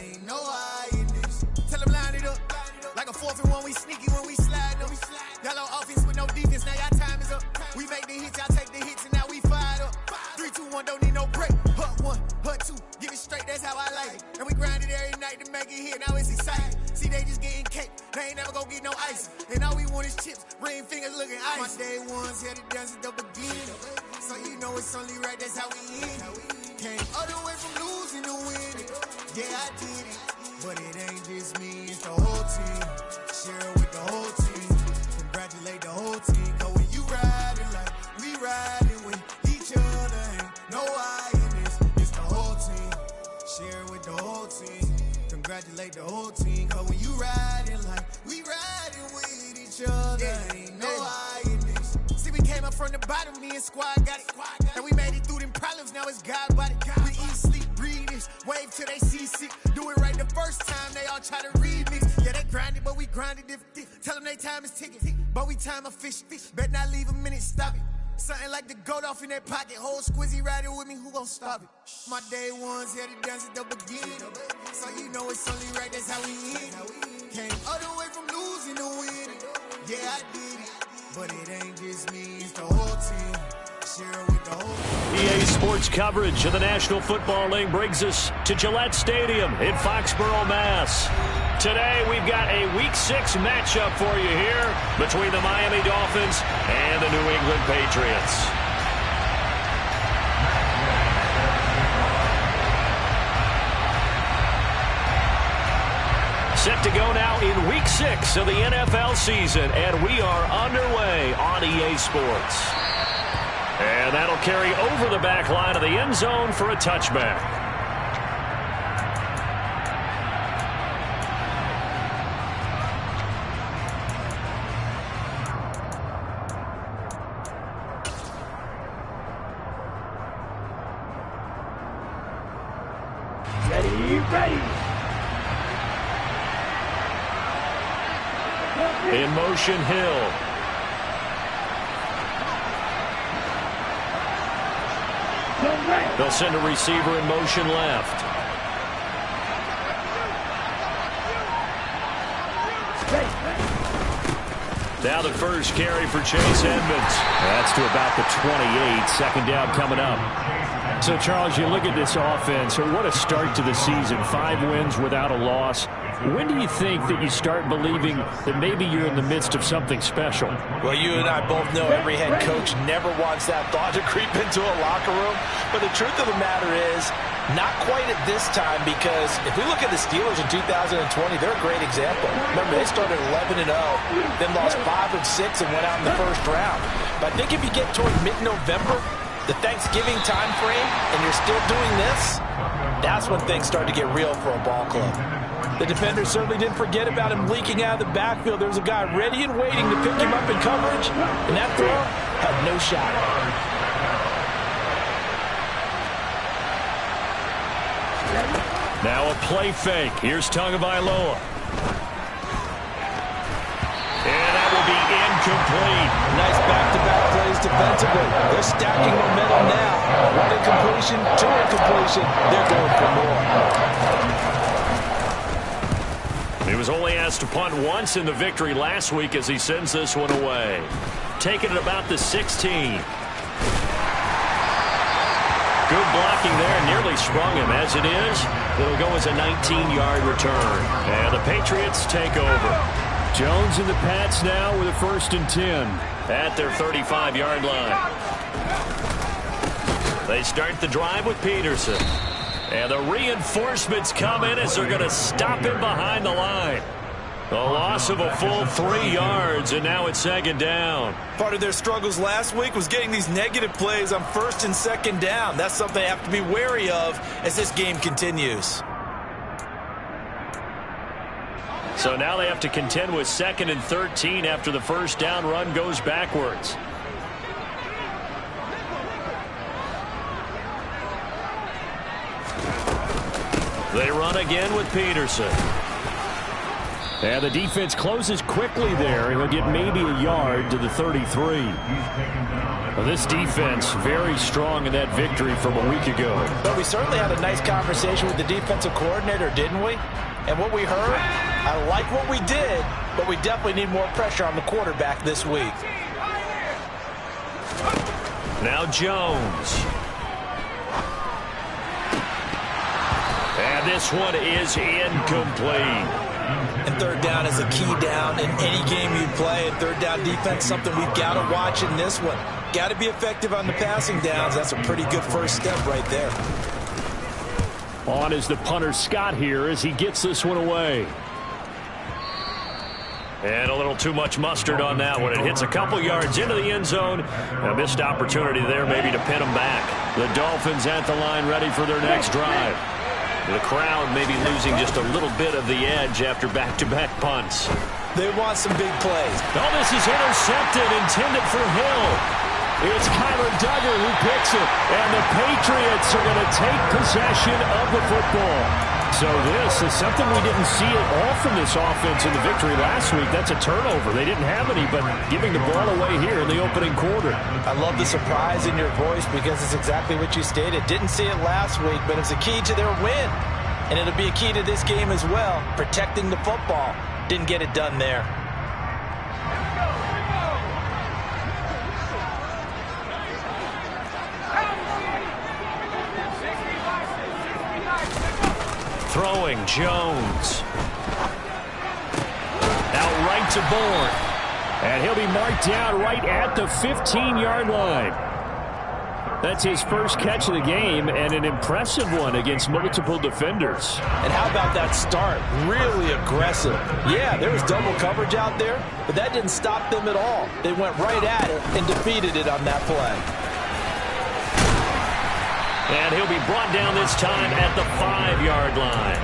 ain't no hiding this. Tell them line it up. Like a 4th and 1, we sneaky when we slide up. Y'all on offense with no defense, now y'all time is up. We make the hits, y'all take the hits, and now we fired up. 3, 2, 1, don't need no break. Hut 1, hut 2, give it straight, that's how I like it. And we grind it every night to make it hit, now it's exciting. See, they just getting cake, they ain't never gonna get no ice. And all we want is chips, ring fingers looking ice. My day ones here to dance at the beginning. So you know it's only right, that's how we end it. Came all the way from losing to winning. Yeah, I did it. But it ain't just me, it's the whole team. Share it with the whole team. Congratulate the whole team. Cause when you riding like we riding with each other, ain't no hiding. It's the whole team. Share it with the whole team. Congratulate the whole team. Cause when you riding like we riding with each other, ain't no hiding. See, we came up from the bottom, me and squad got it. And we made it through them problems, now it's God body. We eat, sleep, breathe this, wave till they see sick. Do it right the first time, they all try to remix. Yeah, they grinded, but we grinded different. Tell them they time is ticking, but we time a fish. Bet not leave a minute, stop it. Something like the goat off in their pocket. Whole squizzy riding with me, who gon' stop it? My day ones here to dance at the beginning. So you know it's only right, that's how we end it. Came all the way from losing to winning. Yeah, I did it. But it ain't just me, it's the whole team. Share it with the whole team. EA Sports coverage of the National Football League brings us to Gillette Stadium in Foxborough, Mass. Today we've got a Week 6 matchup for you here between the Miami Dolphins and the New England Patriots. Set to go now in Week 6 of the NFL season, and we are underway on EA Sports. And that'll carry over the back line of the end zone for a touchback. Ready. In motion, Hill. They'll send a receiver in motion left. Now the first carry for Chase Edmonds. That's to about the 28. Second down coming up. So, Charles, you look at this offense, what a start to the season. 5 wins without a loss. When do you think that you start believing that maybe you're in the midst of something special? Well, you and I both know every head coach never wants that thought to creep into a locker room. But the truth of the matter is, not quite at this time, because if we look at the Steelers in 2020, they're a great example. Remember, they started 11-0, then lost 5 of 6 and went out in the first round. But I think if you get toward mid-November, the Thanksgiving time frame, and you're still doing this, that's when things start to get real for a ball club. The defender certainly didn't forget about him leaking out of the backfield. There was a guy ready and waiting to pick him up in coverage, and that throw had no shot. Now a play fake. Here's Tagovailoa. And that will be incomplete. Nice back-to-back plays defensively. They're stacking momentum now. 1 incompletion, 2 incompletion. They're going for more. He was only asked to punt once in the victory last week as he sends this one away. Taking it about the 16. Good blocking there, nearly sprung him. As it is, it'll go as a 19-yard return. And the Patriots take over. Jones and the Pats now with a 1st and 10 at their 35-yard line. They start the drive with Peterson. And the reinforcements come in as they're going to stop him behind the line. A loss of a full 3 yards, and now it's 2nd down. Part of their struggles last week was getting these negative plays on 1st and 2nd down. That's something they have to be wary of as this game continues. So now they have to contend with 2nd and 13 after the first down run goes backwards. They run again with Peterson. And the defense closes quickly there. He'll get maybe a yard to the 33. Well, this defense very strong in that victory from a week ago. But we certainly had a nice conversation with the defensive coordinator, didn't we? And what we heard, I like what we did, but we definitely need more pressure on the quarterback this week. Now Jones. And this one is incomplete. And third down is a key down in any game you play. And third down defense, something we've got to watch in this one. Got to be effective on the passing downs. That's a pretty good first step right there. On is the punter Scott here as he gets this one away. And a little too much mustard on that one. It hits a couple yards into the end zone. A missed opportunity there maybe to pin them back. The Dolphins at the line ready for their next drive. The crowd may be losing just a little bit of the edge after back-to-back punts. They want some big plays. Oh, this is intercepted, intended for Hill. It's Kyler Duggar who picks it, and the Patriots are going to take possession of the football. So this is something we didn't see at all from this offense in the victory last week. That's a turnover. They didn't have any, but giving the ball away here in the opening quarter. I love the surprise in your voice because it's exactly what you stated. Didn't see it last week, but it's a key to their win. And it'll be a key to this game as well, protecting the football. Didn't get it done there. Throwing Jones. Out right to Bourne. And he'll be marked down right at the 15-yard line. That's his first catch of the game and an impressive one against multiple defenders. And how about that start? Really aggressive. Yeah, there was double coverage out there, but that didn't stop them at all. They went right at it and defeated it on that play. And he'll be brought down this time at the 5-yard line.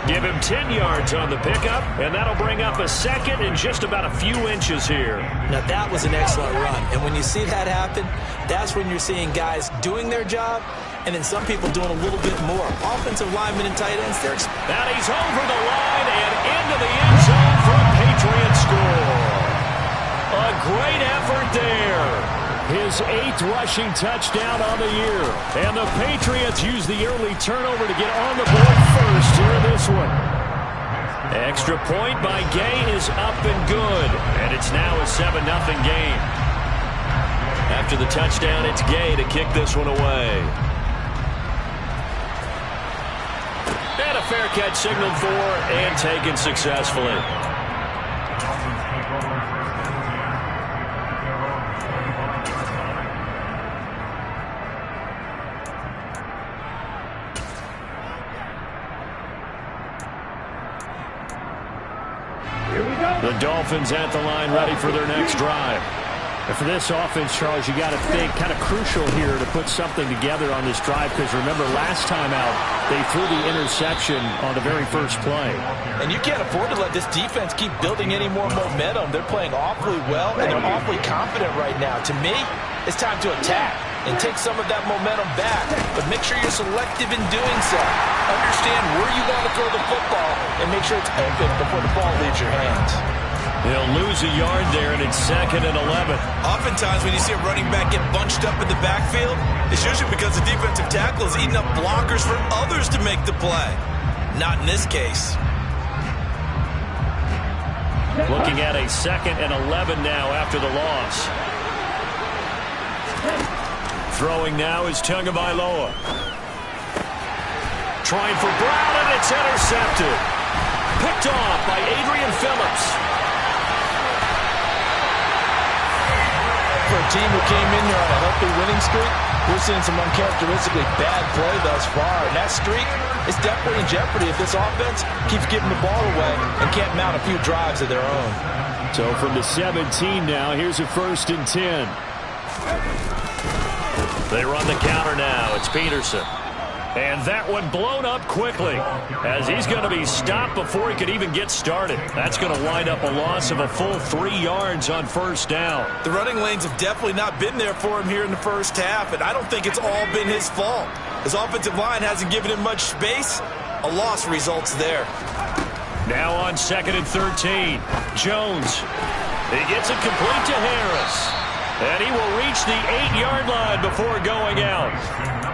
Give him 10 yards on the pickup, and that'll bring up a second in just about a few inches here. Now, that was an excellent run. And when you see that happen, that's when you're seeing guys doing their job, and then some people doing a little bit more. Offensive linemen and tight ends, they're... Now he's over the line and into the end zone for a Patriot score. A great effort there. His 8th rushing touchdown on the year. And the Patriots use the early turnover to get on the board first here in this one. Extra point by Gay is up and good. And it's now a 7-0 game. After the touchdown, it's Gay to kick this one away. And a fair catch signaled for and taken successfully. The Dolphins at the line ready for their next drive. And for this offense, Charles, you got to think kind of crucial here to put something together on this drive because remember last time out they threw the interception on the very first play. And you can't afford to let this defense keep building any more momentum. They're playing awfully well and they're awfully confident right now. To me, it's time to attack and take some of that momentum back. But make sure you're selective in doing so. Understand where you want to throw the football and make sure it's open before the ball leaves your hands. They'll lose a yard there, and it's 2nd and 11. Oftentimes when you see a running back get bunched up in the backfield, it's usually because the defensive tackle is eating up blockers for others to make the play. Not in this case. Looking at a 2nd and 11 now after the loss. Throwing now is Tagovailoa. Trying for Brown, and it's intercepted. Picked off by Adrian Phillips. For a team who came in here on a healthy winning streak, we're seeing some uncharacteristically bad play thus far. And that streak is definitely in jeopardy if this offense keeps giving the ball away and can't mount a few drives of their own. So from the 17 now, here's a 1st and 10. They run the counter now. It's Peterson. And that one blown up quickly as he's going to be stopped before he could even get started. That's going to wind up a loss of a full 3 yards on 1st down. The running lanes have definitely not been there for him here in the first half, and I don't think it's all been his fault. His offensive line hasn't given him much space. A loss results there. Now on 2nd and 13. Jones. He gets it complete to Harris. And he will reach the 8-yard line before going out.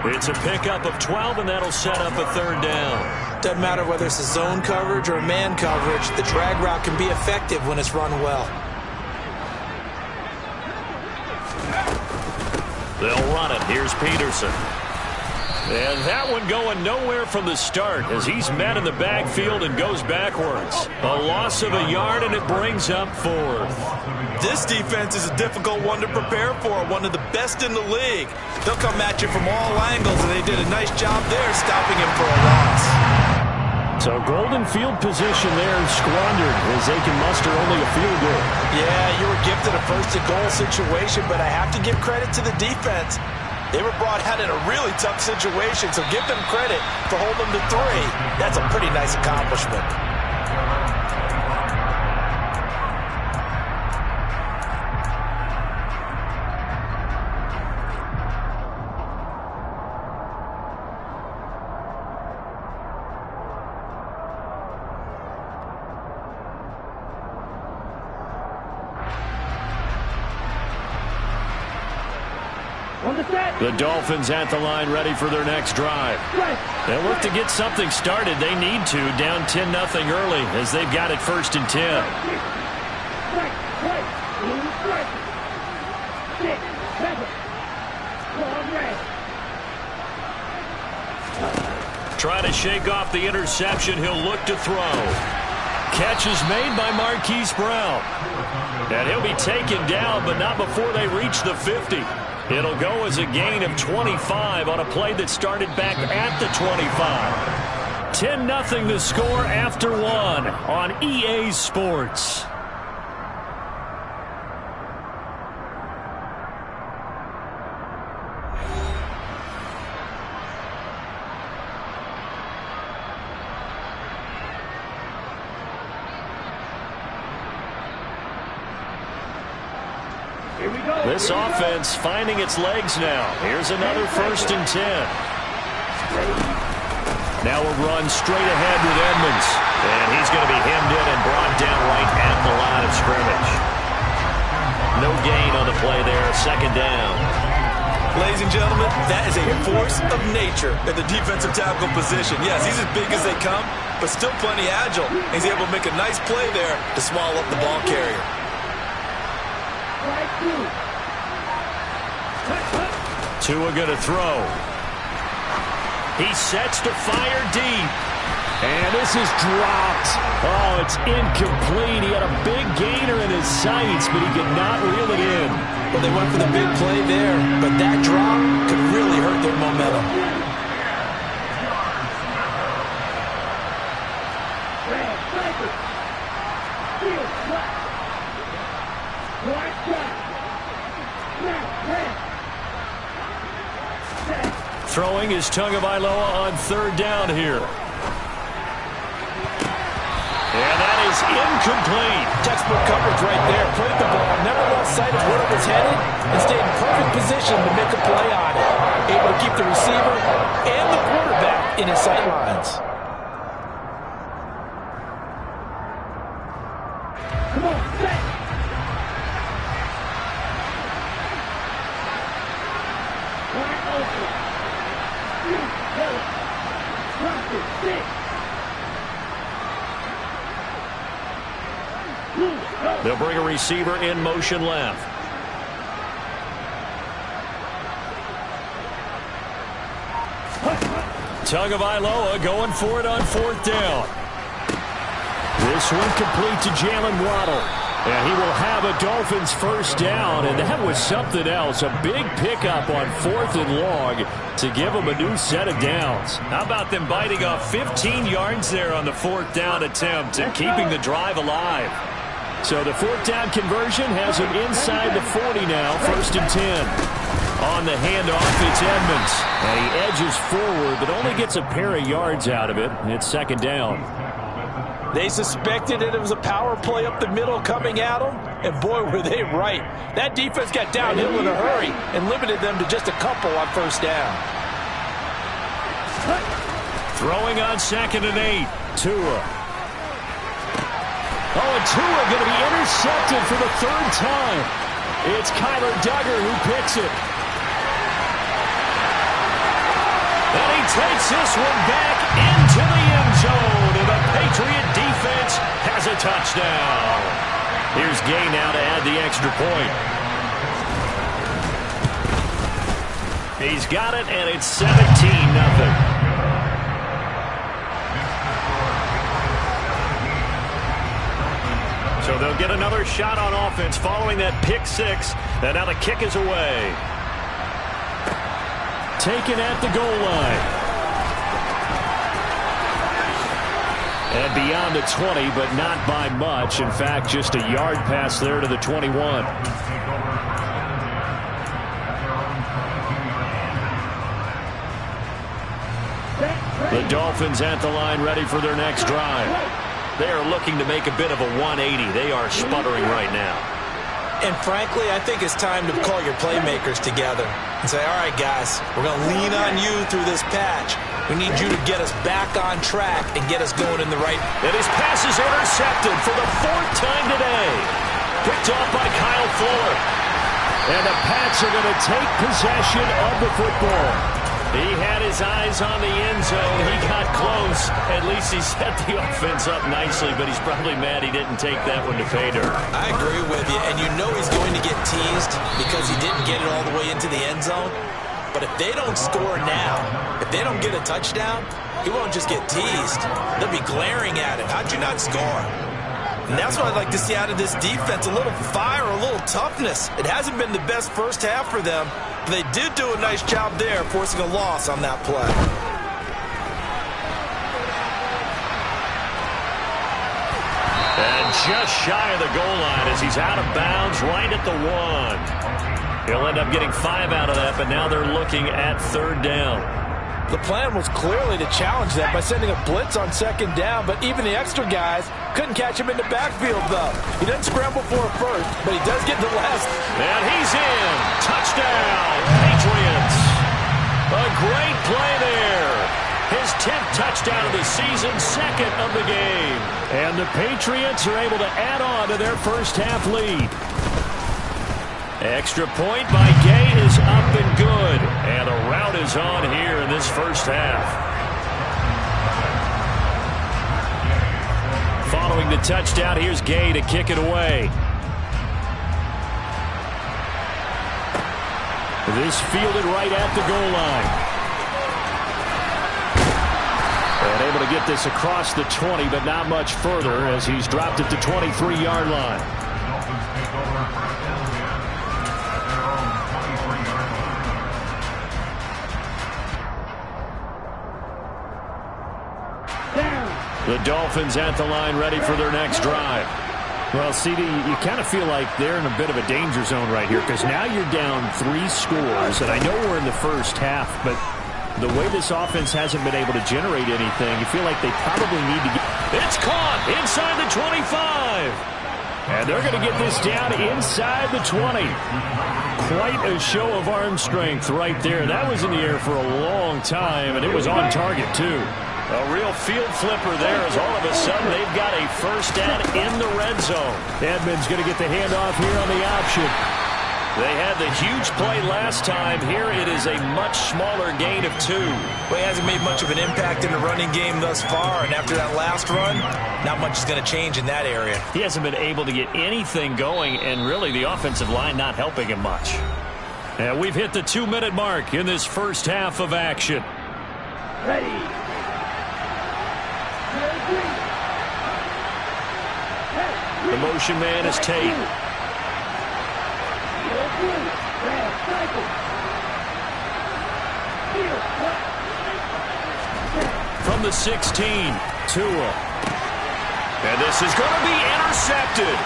It's a pickup of 12, and that'll set up a 3rd down. Doesn't matter whether it's a zone coverage or a man coverage. The drag route can be effective when it's run well. They'll run it. Here's Peterson. And that one going nowhere from the start as he's met in the backfield and goes backwards. A loss of a yard, and it brings up 4th. This defense is a difficult one to prepare for, one of the best in the league. They'll come at you from all angles, and they did a nice job there stopping him for a loss. So golden field position there squandered as they can muster only a field goal. Yeah, you were gifted a 1st-and-goal situation, but I have to give credit to the defense. They were brought out in a really tough situation, so give them credit for holding them to 3. That's a pretty nice accomplishment. The Dolphins at the line, ready for their next drive. They'll look to get something started. They need to, down 10-0 early as they've got it 1st and 10. Trying to shake off the interception. He'll look to throw. Catch is made by Marquise Brown. And he'll be taken down, but not before they reach the 50. It'll go as a gain of 25 on a play that started back at the 25. 10-0 the score after 1 on EA Sports. This offense finding its legs now. Here's another 1st and 10. Now a run straight ahead with Edmonds. And he's going to be hemmed in and brought down right at the line of scrimmage. No gain on the play there. 2nd down. Ladies and gentlemen, that is a force of nature at the defensive tackle position. Yes, he's as big as they come, but still plenty agile. He's able to make a nice play there to swallow up the ball carrier. Tua going to throw. He sets to fire deep. And this is dropped. Oh, it's incomplete. He had a big gainer in his sights, but he could not reel it in. Well, they went for the big play there, but that drop could really hurt their momentum. Throwing is Tagovailoa on 3rd down here. And that is incomplete. Textbook coverage right there. Played the ball, never lost sight of where it was headed, and stayed in perfect position to make a play on it. Able to keep the receiver and the quarterback in his sight lines. Come on, set. Wide open. They'll bring a receiver in motion left. Tagovailoa going for it on 4th down. This one complete to Jalen Waddle. And he will have a Dolphins 1st down, and that was something else. A big pickup on 4th and long to give them a new set of downs. How about them biting off 15 yards there on the 4th down attempt and keeping the drive alive? So the 4th down conversion has him inside the 40 now, 1st and 10. On the handoff, it's Edmonds. And he edges forward, but only gets a pair of yards out of it. It's 2nd down. They suspected it was a power play up the middle coming at them, and boy, were they right. That defense got downhill in a hurry and limited them to just a couple on 1st down. Throwing on 2nd and 8. Tua. Oh, and Tua going to be intercepted for the third time. It's Kyler Duggar who picks it. And he takes this one back into the end zone. And the Patriot defense has a touchdown. Here's Gay now to add the extra point. He's got it, and it's 17-0. So they'll get another shot on offense following that pick six. And now the kick is away. Taken at the goal line. And beyond the 20, but not by much. In fact, just a yard pass there to the 21. The Dolphins at the line, ready for their next drive. They are looking to make a bit of a 180. They are sputtering right now. And frankly, I think it's time to call your playmakers together and say, all right, guys, we're going to lean on you through this patch. We need you to get us back on track and get us going in the right. And his pass is intercepted for the fourth time today. Picked off by Kyle Fuller. And the Pats are going to take possession of the football. He had his eyes on the end zone. He got close. At least he set the offense up nicely, but he's probably mad he didn't take that one to pay dirt. I agree with you, and you know he's going to get teased because he didn't get it all the way into the end zone. But if they don't score now, if they don't get a touchdown, he won't just get teased. They'll be glaring at him. How'd you not score? And that's what I'd like to see out of this defense, a little fire, a little toughness. It hasn't been the best first half for them. They did do a nice job there, forcing a loss on that play. And just shy of the goal line as he's out of bounds right at the 1. He'll end up getting 5 out of that, but now they're looking at third down. The plan was clearly to challenge that by sending a blitz on second down, but even the extra guys couldn't catch him in the backfield, though. He doesn't scramble for a first, but he does get the last. And he's in. Touchdown, Patriots. A great play there. His 10th touchdown of the season, second of the game. And the Patriots are able to add on to their first half lead. Extra point by Gay is up and good. And a rout is on here in this first half. Following the touchdown, here's Gay to kick it away. This fielded right at the goal line. And able to get this across the 20, but not much further as he's dropped it to 23-yard line. The Dolphins at the line ready for their next drive. Well, CD, you kind of feel like they're in a bit of a danger zone right here because now you're down 3 scores, and I know we're in the first half, but the way this offense hasn't been able to generate anything, you feel like they probably need to get... It's caught inside the 25. And they're going to get this down inside the 20. Quite a show of arm strength right there. That was in the air for a long time, and it was on target, too. A real field flipper there as all of a sudden they've got a first down in the red zone. Edmonds going to get the handoff here on the option. They had the huge play last time. Here it is a much smaller gain of 2. Well, he hasn't made much of an impact in the running game thus far, and after that last run, not much is going to change in that area. He hasn't been able to get anything going, and really the offensive line not helping him much. And we've hit the 2-minute mark in this first half of action. Ready. The motion man is Tate. From the 16, Tua. And this is going to be intercepted.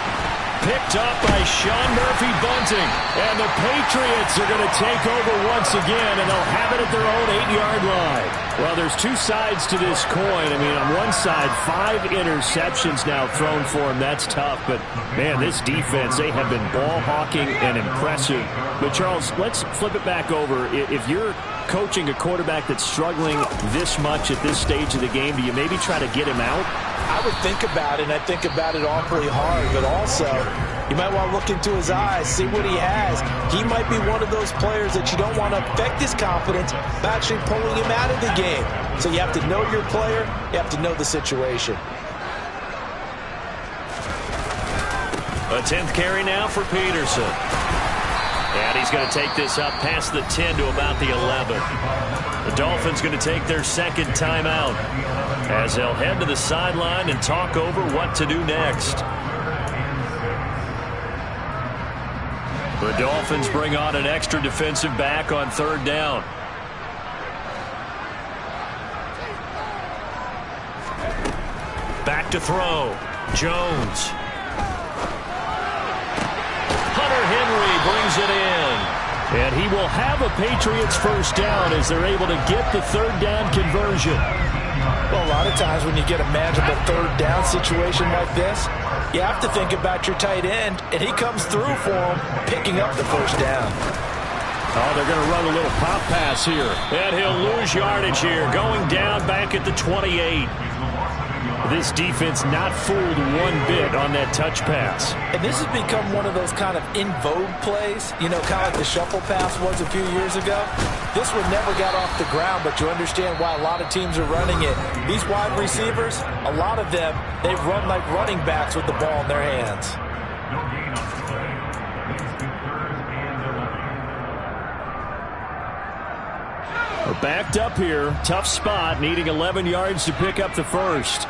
Picked up by Sean Murphy-Bunting. And the Patriots are going to take over once again, and they'll have it at their own 8-yard line. Well, there's 2 sides to this coin. I mean, on one side, 5 interceptions now thrown for him. That's tough. But, man, this defense, they have been ball hawking and impressive. But, Charles, let's flip it back over. If you're coaching a quarterback that's struggling this much at this stage of the game, do you maybe try to get him out? I would think about it, and I think about it awfully hard, but also you might want to look into his eyes, see what he has. He might be one of those players that you don't want to affect his confidence by actually pulling him out of the game. So you have to know your player, you have to know the situation. A 10th carry now for Peterson. And he's going to take this up past the 10 to about the 11. The Dolphins going to take their second timeout as they'll head to the sideline and talk over what to do next. The Dolphins bring on an extra defensive back on third down. Back to throw. Jones. Hunter Henry brings it in. And he will have a Patriots first down as they're able to get the third down conversion. Well, a lot of times when you get a manageable third down situation like this, you have to think about your tight end, and he comes through for him, picking up the first down. Oh, they're going to run a little pop pass here. And he'll lose yardage here, going down back at the 28. This defense not fooled one bit on that touch pass. And this has become one of those kind of in vogue plays, you know, kind of like the shuffle pass was a few years ago. This one never got off the ground, but you understand why a lot of teams are running it. These wide receivers, a lot of them, they run like running backs with the ball in their hands. We're backed up here. Tough spot, needing 11 yards to pick up the first.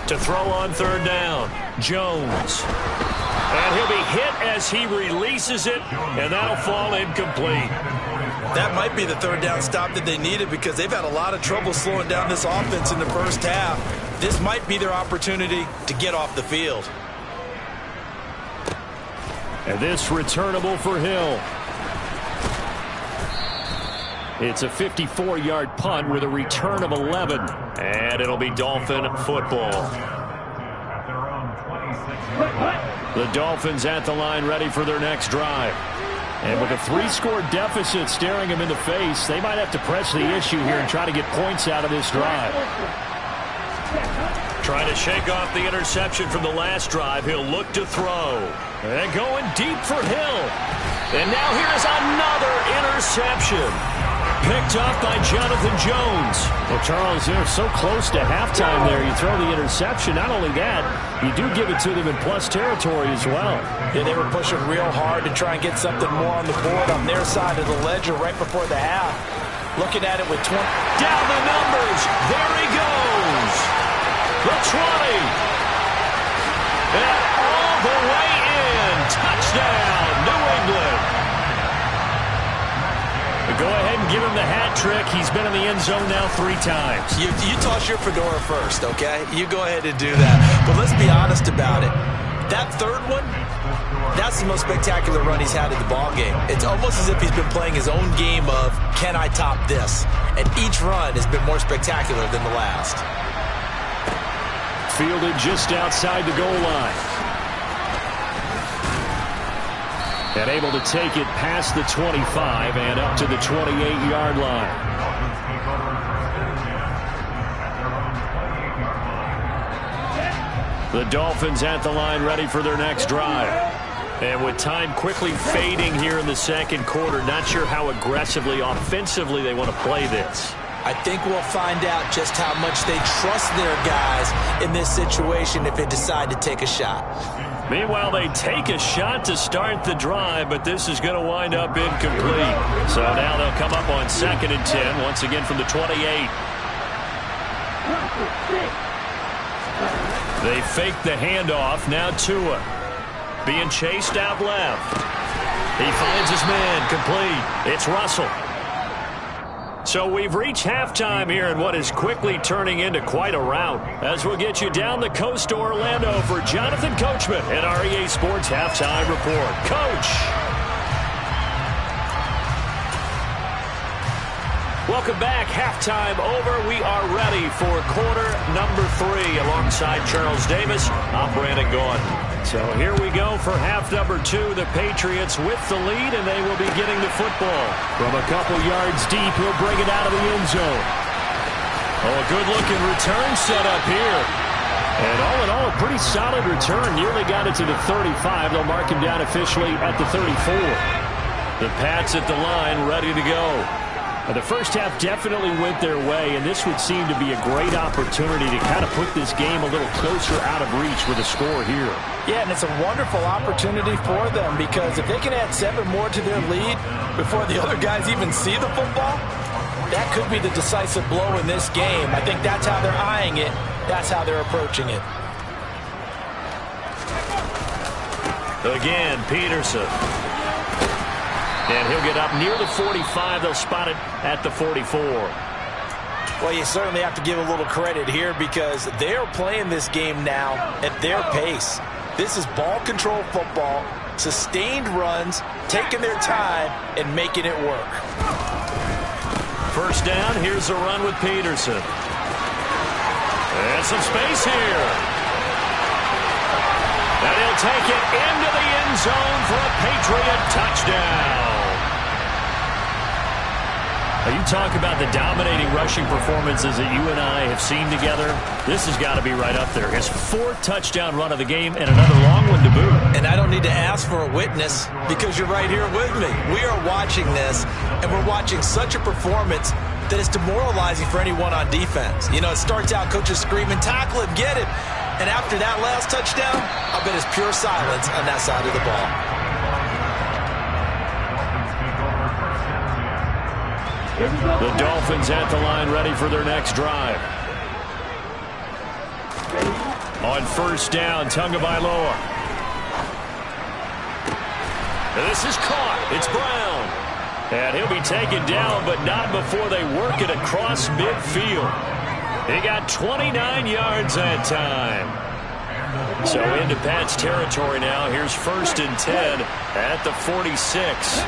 To throw on third down, Jones. And he'll be hit as he releases it, and that'll fall incomplete. That might be the third down stop that they needed because they've had a lot of trouble slowing down this offense in the first half. This might be their opportunity to get off the field. And this returnable for Hill. It's a 54-yard punt with a return of 11. And it'll be Dolphin football. The Dolphins at the line ready for their next drive. And with a 3-score deficit staring them in the face, they might have to press the issue here and try to get points out of this drive. Trying to shake off the interception from the last drive. He'll look to throw. And going deep for Hill. And now here's another interception. Picked up by Jonathan Jones. Well, Charles, they're so close to halftime there. You throw the interception. Not only that, you do give it to them in plus territory as well. Yeah, they were pushing real hard to try and get something more on the board on their side of the ledger right before the half. Looking at it with 20. Down the numbers. There he goes. The 20. And all the way in. Touchdown, New England. Go ahead and give him the hat trick. He's been in the end zone now 3 times. You toss your fedora first, okay? You go ahead and do that. But let's be honest about it. That third one, that's the most spectacular run he's had in the ballgame. It's almost as if he's been playing his own game of, can I top this? And each run has been more spectacular than the last. Fielded just outside the goal line. And able to take it past the 25 and up to the 28-yard line. The Dolphins at the line ready for their next drive. And with time quickly fading here in the second quarter, not sure how aggressively, offensively they want to play this. I think we'll find out just how much they trust their guys in this situation if they decide to take a shot. Meanwhile, they take a shot to start the drive, but this is going to wind up incomplete. So now they'll come up on 2nd and 10, once again from the 28. They fake the handoff. Now Tua being chased out left. He finds his man complete. It's Russell. So we've reached halftime here in what is quickly turning into quite a rout. As we'll get you down the coast to Orlando for Jonathan Coachman at our EA Sports Halftime Report. Coach. Welcome back. Halftime over. We are ready for quarter number 3 alongside Charles Davis. I'm Brandon Gaudin. So here we go for half number 2. The Patriots with the lead, and they will be getting the football. From a couple yards deep, he'll bring it out of the end zone. Oh, a good-looking return set up here. And all in all, a pretty solid return. Nearly got it to the 35. They'll mark him down officially at the 34. The Pats at the line, ready to go. The first half definitely went their way, and this would seem to be a great opportunity to kind of put this game a little closer out of reach with a score here. Yeah, and it's a wonderful opportunity for them because if they can add 7 more to their lead before the other guys even see the football, that could be the decisive blow in this game. I think that's how they're eyeing it. That's how they're approaching it. Again, Peterson. And he'll get up near the 45. They'll spot it at the 44. Well, you certainly have to give a little credit here because they're playing this game now at their pace. This is ball control football, sustained runs, taking their time, and making it work. First down, here's a run with Peterson. And some space here. And he'll take it into the end zone for a Patriot touchdown. You talk about the dominating rushing performances that you and I have seen together. This has got to be right up there. His 4th touchdown run of the game and another long one to boot. And I don't need to ask for a witness because you're right here with me. We are watching this, and we're watching such a performance that is demoralizing for anyone on defense. You know, it starts out coaches screaming, tackle him, get him. And after that last touchdown, I bet it's pure silence on that side of the ball. The Dolphins at the line ready for their next drive. On first down, Tagovailoa. This is caught. It's Brown. And he'll be taken down, but not before they work it across midfield. He got 29 yards that time. So into Pats territory now. Here's 1st and 10 at the 46.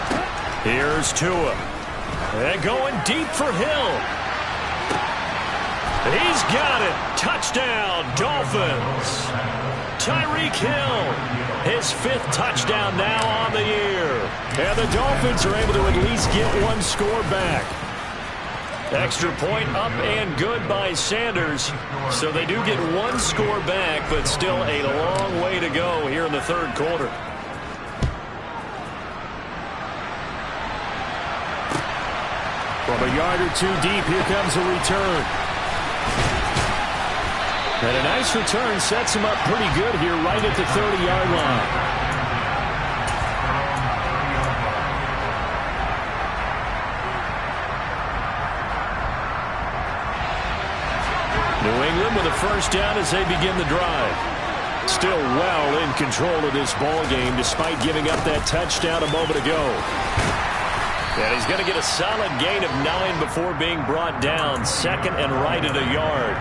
Here's Tua. And going deep for Hill. He's got it. Touchdown, Dolphins. Tyreek Hill, his 5th touchdown now on the year. And the Dolphins are able to at least get 1 score back. Extra point up and good by Sanders. So they do get 1 score back, but still a long way to go here in the 3rd quarter. From a yard or 2 deep, here comes a return. And a nice return sets him up pretty good here right at the 30-yard line. New England with a first down as they begin the drive. Still well in control of this ball game despite giving up that touchdown a moment ago. And he's going to get a solid gain of 9 before being brought down. 2nd and right at a yard.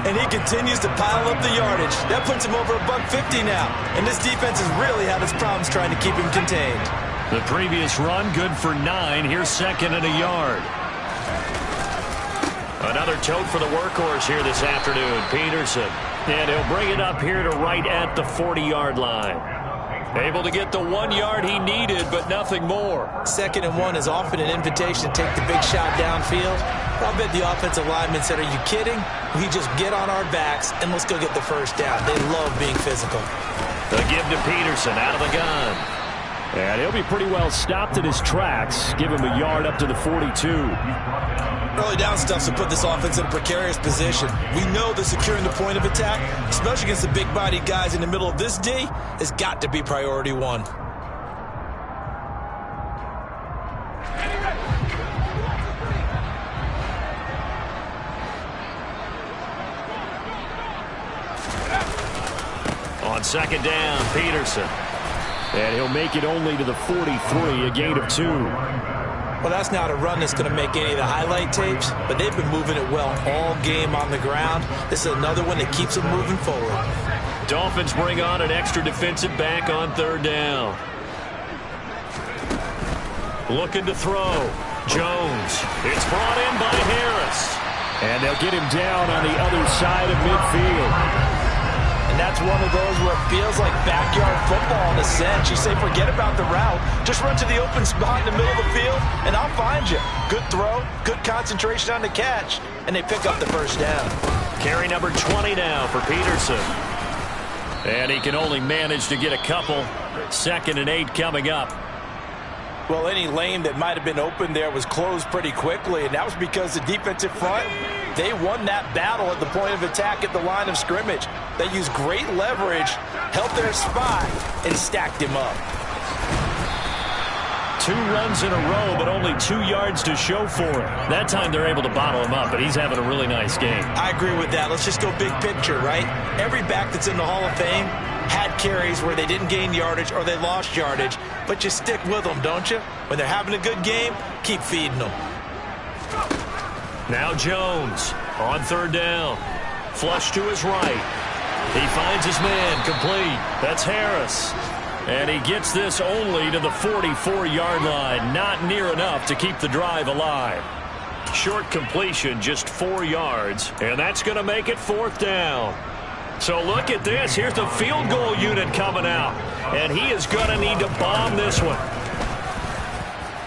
And he continues to pile up the yardage. That puts him over $150 now. And this defense has really had its problems trying to keep him contained. The previous run good for 9. Here's 2nd and a yard. Another tote for the workhorse here this afternoon, Peterson. And he'll bring it up here to right at the 40-yard line. Able to get the 1 yard he needed, but nothing more. 2nd and 1 is often an invitation to take the big shot downfield. I bet the offensive lineman said, are you kidding? We just get on our backs and let's go get the first down. They love being physical. The give to Peterson out of the gun. And he'll be pretty well stopped in his tracks. Give him a yard up to the 42. Early down stuff to put this offense in a precarious position. We know that securing the point of attack, especially against the big-bodied guys in the middle of this D, has got to be priority 1. On 2nd down, Peterson. And he'll make it only to the 43, a gain of 2. Well, that's not a run that's going to make any of the highlight tapes, but they've been moving it well all game on the ground. This is another one that keeps them moving forward. Dolphins bring on an extra defensive back on 3rd down. Looking to throw. Jones. It's brought in by Harris. And they'll get him down on the other side of midfield. And that's one of those where it feels like backyard football in a sense. You say, forget about the route. Just run to the open spot in the middle of the field, and I'll find you. Good throw, good concentration on the catch, and they pick up the first down. Carry number 20 now for Peterson. And he can only manage to get a couple. 2nd and 8 coming up. Well, any lane that might have been open there was closed pretty quickly, and that was because the defensive front, they won that battle at the point of attack at the line of scrimmage. They used great leverage, held their spot, and stacked him up. 2 runs in a row, but only 2 yards to show for it. That time they're able to bottle him up, but he's having a really nice game. I agree with that. Let's just go big picture, right? Every back that's in the Hall of Fame had carries where they didn't gain yardage or they lost yardage, but you stick with them, don't you? When they're having a good game, keep feeding them. Now Jones on 3rd down. Flush to his right. He finds his man complete. That's Harris. And he gets this only to the 44-yard line. Not near enough to keep the drive alive. Short completion, just 4 yards. And that's going to make it 4th down. So look at this. Here's the field goal unit coming out. And he is going to need to bomb this one.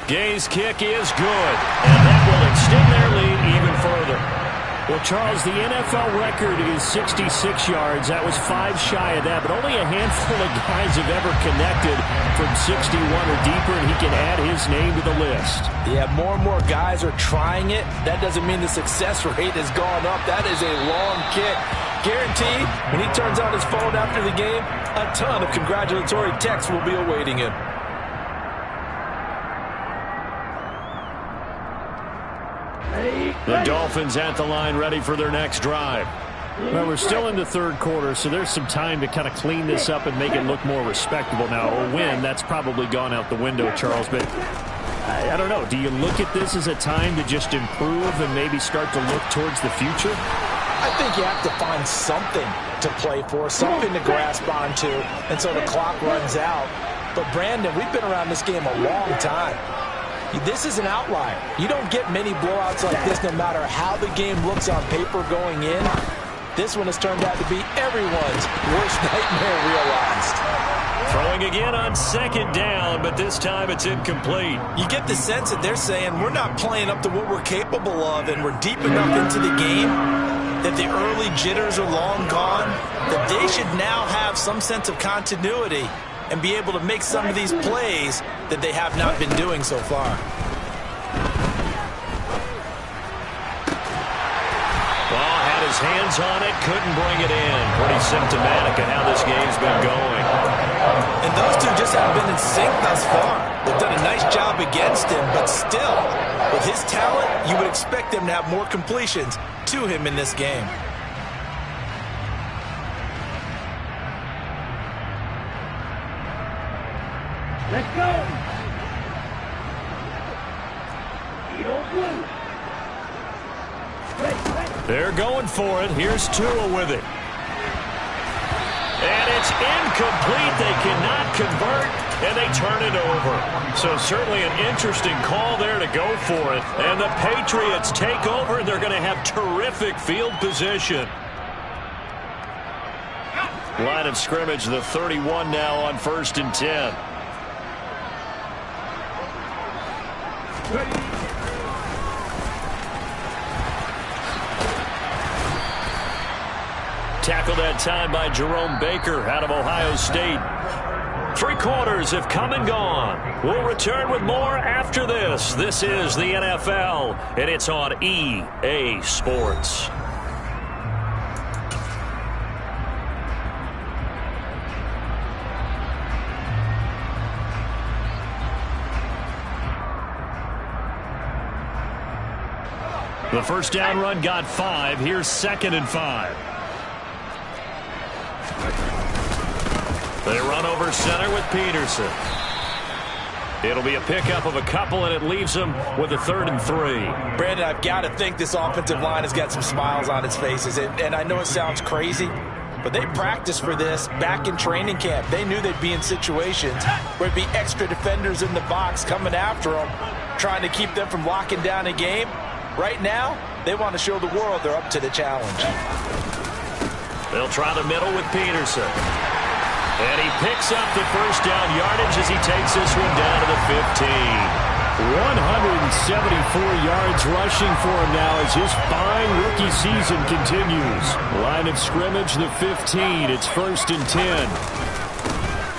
Gay's kick is good. And that will extend their lead even further. Well, Charles, the NFL record is 66 yards. That was 5 shy of that, but only a handful of guys have ever connected from 61 or deeper, and he can add his name to the list. Yeah, more and more guys are trying it. That doesn't mean the success rate has gone up. That is a long kick. Guaranteed, when he turns on his phone after the game, a ton of congratulatory texts will be awaiting him. The Dolphins at the line, ready for their next drive. Well, we're still in the 3rd quarter, so there's some time to kind of clean this up and make it look more respectable now. A win, that's probably gone out the window, Charles, but I don't know. Do you look at this as a time to just improve and maybe start to look towards the future? I think you have to find something to play for, something to grasp onto, and so the clock runs out. But, Brandon, we've been around this game a long time. This is an outlier. You don't get many blowouts like this no matter how the game looks on paper going in. This one has turned out to be everyone's worst nightmare realized. Throwing again on 2nd down, but this time it's incomplete. You get the sense that they're saying we're not playing up to what we're capable of, and we're deep enough into the game that the early jitters are long gone, that they should now have some sense of continuity and be able to make some of these plays that they have not been doing so far. Well, had his hands on it, couldn't bring it in. Pretty symptomatic of how this game's been going. And those two just haven't been in sync thus far. They've done a nice job against him, but still, with his talent, you would expect them to have more completions to him in this game. Let's go! Eagle blue. They're going for it. Here's Tua with it. And it's incomplete. They cannot convert, and they turn it over. So certainly an interesting call there to go for it. And the Patriots take over, and they're going to have terrific field position. Line of scrimmage, the 31 now on 1st and 10. Tackled that time by Jerome Baker out of Ohio State. 3 quarters have come and gone. We'll return with more after this. This is the NFL, and it's on EA Sports. The first down run got 5. Here's 2nd and 5. They run over center with Peterson. It'll be a pickup of a couple, and it leaves them with a 3rd and 3. Brandon, I've got to think this offensive line has got some smiles on its faces. And I know it sounds crazy, but they practiced for this back in training camp. They knew they'd be in situations where it'd be extra defenders in the box coming after them. trying to keep them from locking down a game. Right now, they want to show the world they're up to the challenge. They'll try the middle with Peterson. And he picks up the first down yardage as he takes this one down to the 15. 174 yards rushing for him now as his fine rookie season continues. Line of scrimmage, the 15. It's 1st and 10.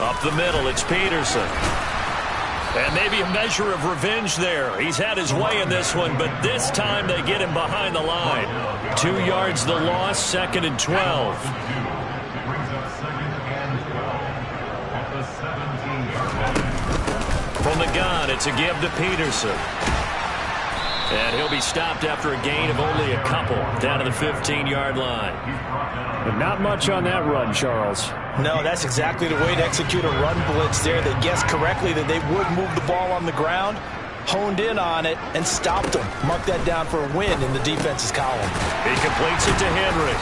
Up the middle, it's Peterson. And maybe a measure of revenge there. He's had his way in this one, but this time they get him behind the line. 2 yards the loss, 2nd and 12. From the gun, it's a give to Peterson. And he'll be stopped after a gain of only a couple down to the 15-yard line. But not much on that run, Charles. No, that's exactly the way to execute a run blitz there. They guessed correctly that they would move the ball on the ground, honed in on it, and stopped them. Mark that down for a win in the defense's column. He completes it to Henry.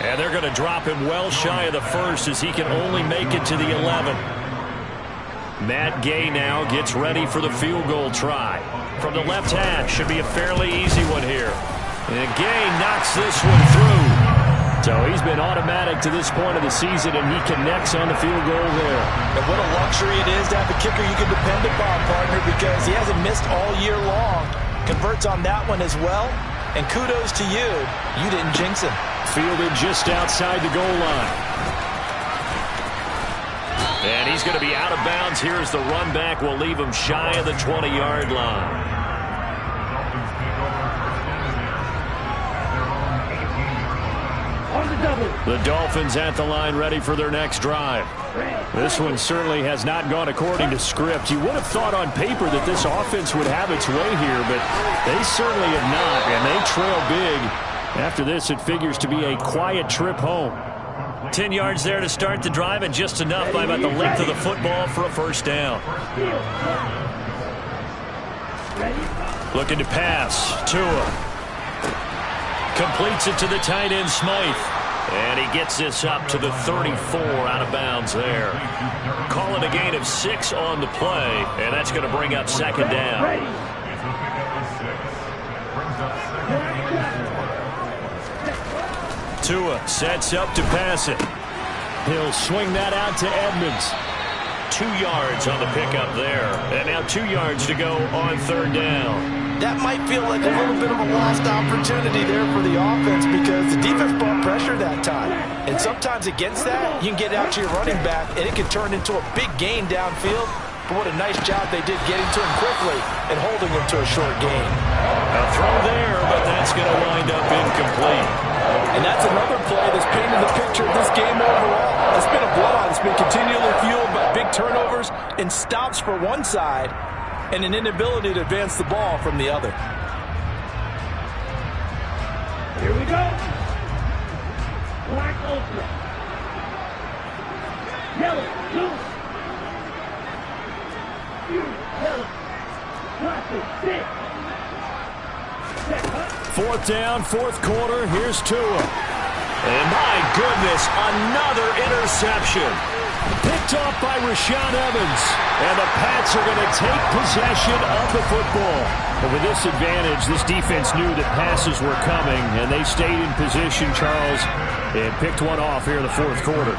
And they're going to drop him well shy of the first as he can only make it to the 11. Matt Gay now gets ready for the field goal try. From the left hash, should be a fairly easy one here. And Gay knocks this one through. So he's been automatic to this point of the season, and he connects on the field goal there. And what a luxury it is to have a kicker you can depend upon, partner, because he hasn't missed all year long. Converts on that one as well. And kudos to you. You didn't jinx him. Fielded just outside the goal line. And he's going to be out of bounds here as the run back will leave him shy of the 20-yard line. The Dolphins at the line ready for their next drive. This one certainly has not gone according to script. You would have thought on paper that this offense would have its way here, but they certainly have not, and they trail big. After this, it figures to be a quiet trip home. 10 yards there to start the drive, and just enough by about the length of the football for a first down. Looking to pass. Tua completes it to the tight end, Smythe. And he gets this up to the 34 out of bounds there. Call it a gain of 6 on the play, and that's going to bring up 2nd down. Tua sets up to pass it. He'll swing that out to Edmonds. 2 yards on the pickup there. And now 2 yards to go on 3rd down. That might feel like a little bit of a lost opportunity there for the offense because the defense brought pressure that time. And sometimes against that, you can get out to your running back, and it can turn into a big gain downfield. But what a nice job they did getting to him quickly and holding him to a short gain. A throw there, but that's going to wind up incomplete. And that's another play that's painted the picture of this game overall. It's been a blowout. It's been continually fueled by big turnovers and stops for one side and an inability to advance the ball from the other. Here we go. Black Ultra. Yellow, blue. Yellow. Classic, 6. 4th down, 4th quarter. Here's Tua. And my goodness, another interception. Picked off by Rashaan Evans. And the Pats are going to take possession of the football. But with this advantage, this defense knew that passes were coming, and they stayed in position, Charles, and picked one off here in the 4th quarter.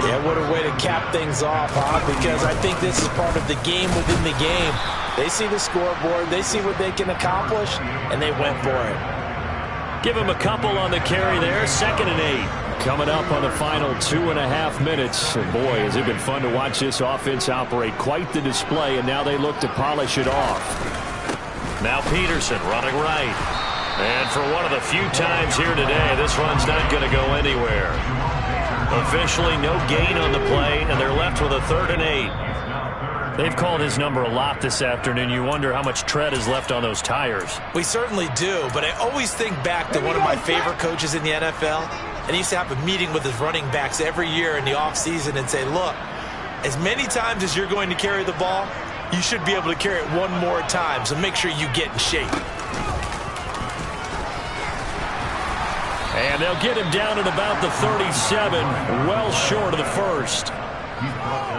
Yeah, what a way to cap things off, huh? Because I think this is part of the game within the game. They see the scoreboard, they see what they can accomplish, and they went for it. Give him a couple on the carry there. 2nd and 8. Coming up on the final 2.5 minutes. And boy, has it been fun to watch this offense operate. Quite the display, and now they look to polish it off. Now Peterson running right. And for one of the few times here today, this run's not going to go anywhere. Officially no gain on the play, and they're left with a 3rd and 8. They've called his number a lot this afternoon. You wonder how much tread is left on those tires. We certainly do, but I always think back to one of my favorite coaches in the NFL, and he used to have a meeting with his running backs every year in the offseason and say, look, as many times as you're going to carry the ball, you should be able to carry it one more time, so make sure you get in shape. And they'll get him down at about the 37, well short of the first.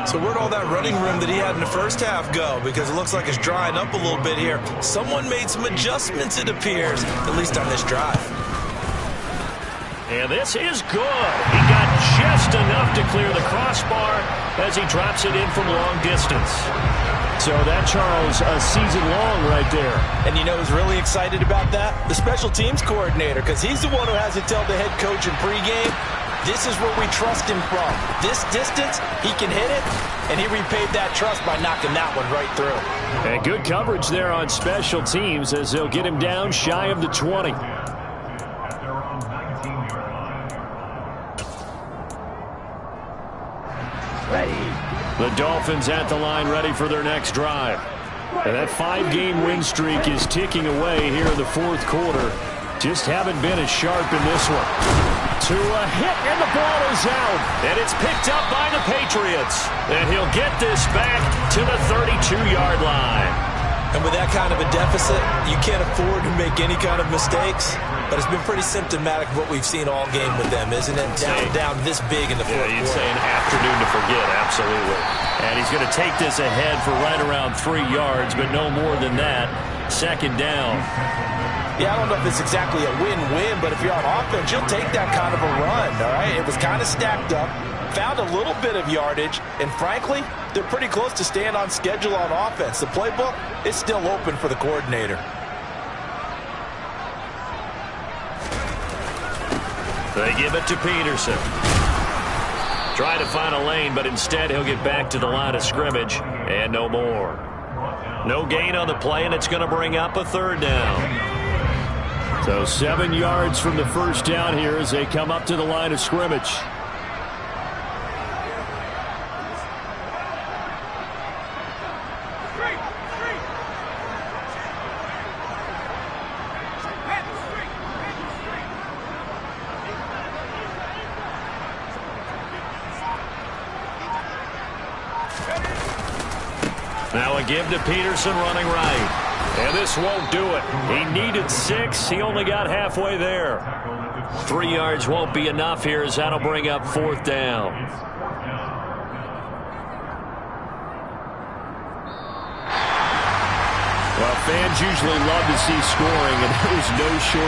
So where'd all that running room that he had in the first half go? Because it looks like it's drying up a little bit here. Someone made some adjustments, it appears, at least on this drive. And this is good. He got just enough to clear the crossbar as he drops it in from long distance. So that, Charles, a season long right there. And you know who's really excited about that? The special teams coordinator, because he's the one who has to tell the head coach in pregame, this is where we trust him from. This distance, he can hit it, and he repaid that trust by knocking that one right through. And good coverage there on special teams as they'll get him down shy of the 20. The Dolphins at the line ready for their next drive. And that 5-game win streak is ticking away here in the fourth quarter. Just haven't been as sharp in this one. To a hit, and the ball is out. And it's picked up by the Patriots. And he'll get this back to the 32-yard line. And with that kind of a deficit, you can't afford to make any kind of mistakes. But it's been pretty symptomatic of what we've seen all game with them, isn't it? Down this big in the fourth quarter. You'd say an afternoon to forget, absolutely. And he's going to take this ahead for right around 3 yards, but no more than that. Second down. Yeah, I don't know if it's exactly a win-win, but if you're on offense, you'll take that kind of a run, all right? It was kind of stacked up, found a little bit of yardage, and frankly, they're pretty close to staying on schedule on offense. The playbook is still open for the coordinator. They give it to Peterson. Try to find a lane, but instead he'll get back to the line of scrimmage, and no more. No gain on the play, and it's going to bring up a third down. So 7 yards from the first down here as they come up to the line of scrimmage. Now a give to Peterson running right. And this won't do it. He needed 6. He only got halfway there. 3 yards won't be enough here as that'll bring up fourth down. Well, fans usually love to see scoring, and there was no short